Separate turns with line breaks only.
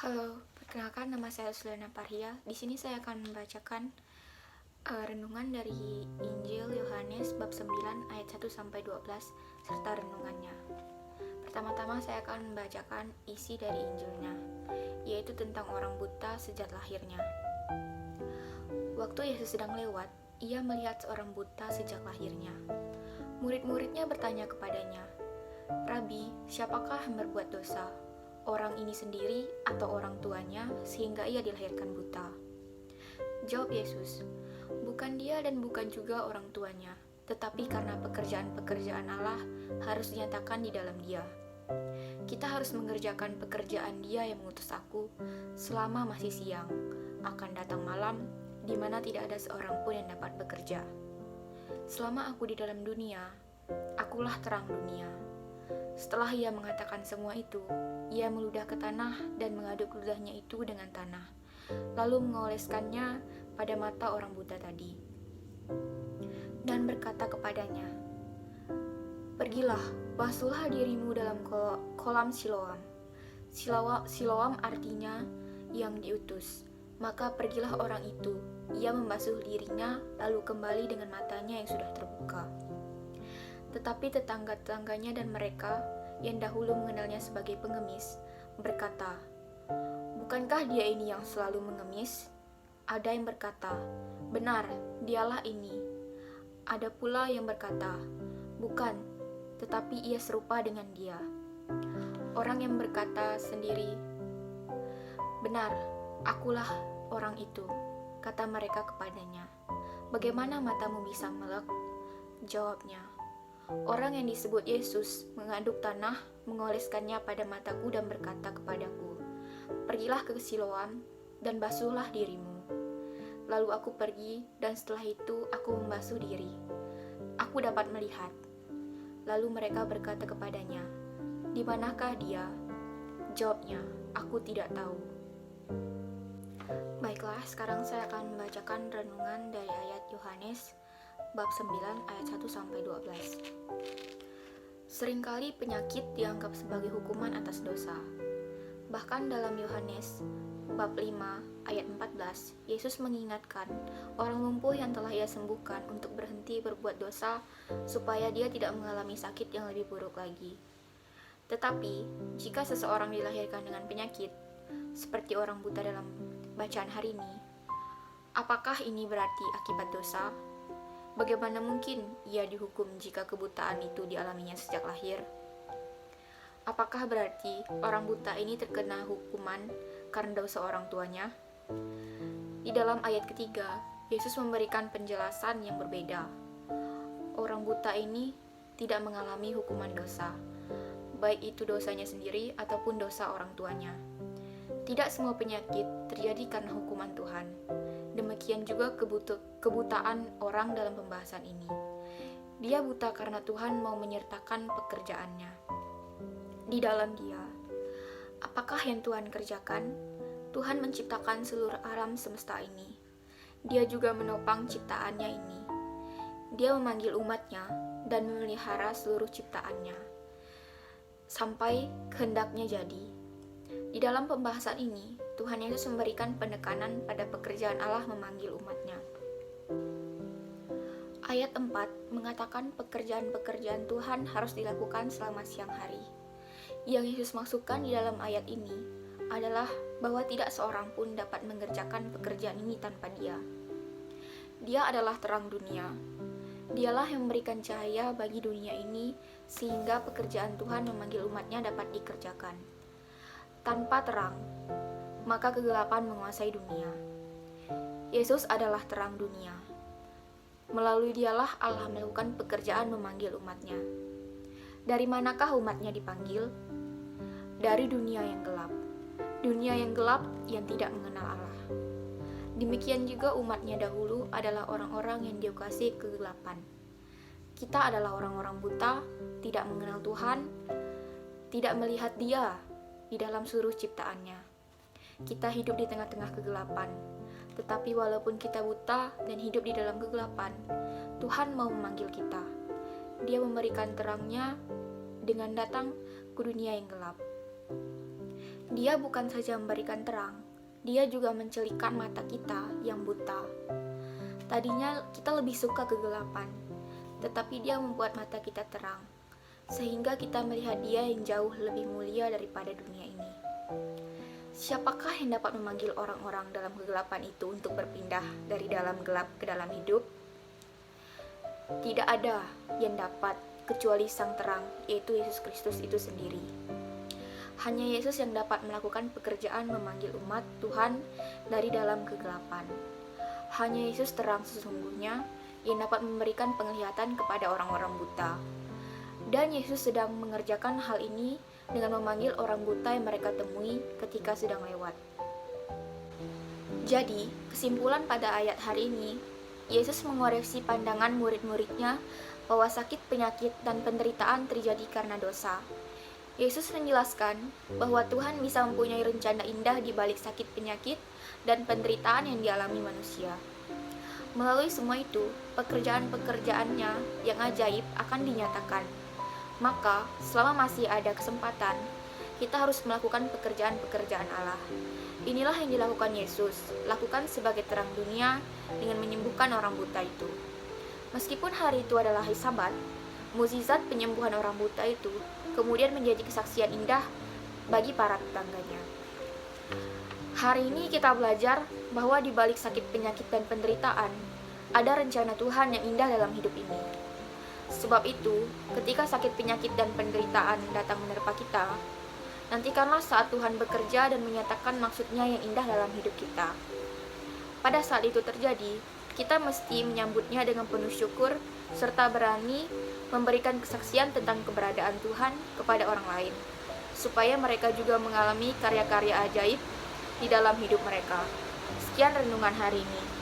Halo, perkenalkan nama saya Suliana Parhia. Di sini saya akan membacakan renungan dari Injil Yohanes bab 9 ayat 1 sampai 12 serta renungannya. Pertama-tama saya akan membacakan isi dari Injilnya, yaitu tentang orang buta sejak lahirnya. Waktu Yesus sedang lewat, ia melihat seorang buta sejak lahirnya. Murid-muridnya bertanya kepadanya, "Rabi, siapakah yang berbuat dosa? Orang ini sendiri atau orang tuanya sehingga ia dilahirkan buta?" Jawab Yesus, "Bukan dia dan bukan juga orang tuanya, tetapi karena pekerjaan-pekerjaan Allah harus dinyatakan di dalam dia. Kita harus mengerjakan pekerjaan dia yang mengutus aku selama masih siang. Akan datang malam, di mana tidak ada seorang pun yang dapat bekerja. Selama aku di dalam dunia, akulah terang dunia." Setelah ia mengatakan semua itu, ia meludah ke tanah dan mengaduk ludahnya itu dengan tanah, lalu mengoleskannya pada mata orang buta tadi. Dan berkata kepadanya, "Pergilah, basuhlah dirimu dalam kolam Siloam." Siloam artinya yang diutus. Maka pergilah orang itu, ia membasuh dirinya, lalu kembali dengan matanya yang sudah terbuka. Tetapi tetangga-tetangganya dan mereka yang dahulu mengenalnya sebagai pengemis berkata, "Bukankah dia ini yang selalu mengemis?" Ada yang berkata, "Benar, dialah ini." Ada pula yang berkata, "Bukan, tetapi ia serupa dengan dia." Orang yang berkata sendiri, "Benar, akulah orang itu." Kata mereka kepadanya, "Bagaimana matamu bisa melek?" Jawabnya, "Orang yang disebut Yesus mengaduk tanah, mengoleskannya pada mataku dan berkata kepadaku, 'Pergilah ke Siloam dan basuhlah dirimu.' Lalu aku pergi dan setelah itu aku membasuh diri. Aku dapat melihat." Lalu mereka berkata kepadanya, "Di manakah dia?" Jawabnya, "Aku tidak tahu." Baiklah, sekarang saya akan membacakan renungan dari ayat Yohanes bab 9 ayat 1 sampai 12. Seringkali penyakit dianggap sebagai hukuman atas dosa. Bahkan dalam Yohanes bab 5 ayat 14, Yesus mengingatkan orang lumpuh yang telah ia sembuhkan untuk berhenti berbuat dosa supaya dia tidak mengalami sakit yang lebih buruk lagi. Tetapi, jika seseorang dilahirkan dengan penyakit, seperti orang buta dalam bacaan hari ini, apakah ini berarti akibat dosa? Bagaimana mungkin ia dihukum jika kebutaan itu dialaminya sejak lahir? Apakah berarti orang buta ini terkena hukuman karena dosa orang tuanya? Di dalam ayat ketiga, Yesus memberikan penjelasan yang berbeda. Orang buta ini tidak mengalami hukuman dosa, baik itu dosanya sendiri ataupun dosa orang tuanya. Tidak semua penyakit terjadi karena hukuman Tuhan. Demikian juga kebutaan orang dalam pembahasan ini. Dia buta karena Tuhan mau menyertakan pekerjaannya di dalam dia. Apakah yang Tuhan kerjakan? Tuhan menciptakan seluruh alam semesta ini. Dia juga menopang ciptaannya ini. Dia memanggil umatnya dan memelihara seluruh ciptaannya sampai kehendaknya jadi. Di dalam pembahasan ini, Tuhan Yesus memberikan penekanan pada pekerjaan Allah memanggil umatnya. Ayat 4 mengatakan pekerjaan-pekerjaan Tuhan harus dilakukan selama siang hari. Yang Yesus maksudkan di dalam ayat ini adalah bahwa tidak seorang pun dapat mengerjakan pekerjaan ini tanpa Dia. Dia adalah terang dunia. Dialah yang memberikan cahaya bagi dunia ini sehingga pekerjaan Tuhan memanggil umatnya dapat dikerjakan. Tanpa terang, maka kegelapan menguasai dunia. Yesus adalah terang dunia. Melalui dialah Allah melakukan pekerjaan memanggil umatnya. Dari manakah umatnya dipanggil? Dari dunia yang gelap. Dunia yang gelap yang tidak mengenal Allah. Demikian juga umatnya dahulu adalah orang-orang yang dikasihi kegelapan. Kita adalah orang-orang buta, tidak mengenal Tuhan, tidak melihat Dia di dalam seluruh ciptaannya. Kita hidup di tengah-tengah kegelapan. Tetapi walaupun kita buta dan hidup di dalam kegelapan, Tuhan mau memanggil kita. Dia memberikan terangnya dengan datang ke dunia yang gelap. Dia bukan saja memberikan terang, dia juga mencelikkan mata kita yang buta. Tadinya kita lebih suka kegelapan, tetapi dia membuat mata kita terang, sehingga kita melihat dia yang jauh lebih mulia daripada dunia ini. Siapakah yang dapat memanggil orang-orang dalam kegelapan itu untuk berpindah dari dalam gelap ke dalam hidup? Tidak ada yang dapat kecuali Sang Terang, yaitu Yesus Kristus itu sendiri. Hanya Yesus yang dapat melakukan pekerjaan memanggil umat Tuhan dari dalam kegelapan. Hanya Yesus terang sesungguhnya yang dapat memberikan penglihatan kepada orang-orang buta. Dan Yesus sedang mengerjakan hal ini dengan memanggil orang buta yang mereka temui ketika sedang lewat. Jadi, kesimpulan pada ayat hari ini, Yesus mengoreksi pandangan murid-muridnya bahwa sakit, penyakit, dan penderitaan terjadi karena dosa. Yesus menjelaskan bahwa Tuhan bisa mempunyai rencana indah di balik sakit, penyakit, dan penderitaan yang dialami manusia. Melalui semua itu, pekerjaan-pekerjaannya yang ajaib akan dinyatakan. Maka, selama masih ada kesempatan, kita harus melakukan pekerjaan-pekerjaan Allah. Inilah yang dilakukan Yesus, lakukan sebagai terang dunia dengan menyembuhkan orang buta itu. Meskipun hari itu adalah hari Sabat, mukjizat penyembuhan orang buta itu kemudian menjadi kesaksian indah bagi para tetangganya. Hari ini kita belajar bahwa di balik sakit, penyakit, dan penderitaan, ada rencana Tuhan yang indah dalam hidup ini. Sebab itu, ketika sakit, penyakit, dan penderitaan datang menerpa kita, nantikanlah saat Tuhan bekerja dan menyatakan maksudnya yang indah dalam hidup kita. Pada saat itu terjadi, kita mesti menyambutnya dengan penuh syukur, serta berani memberikan kesaksian tentang keberadaan Tuhan kepada orang lain, supaya mereka juga mengalami karya-karya ajaib di dalam hidup mereka. Sekian renungan hari ini.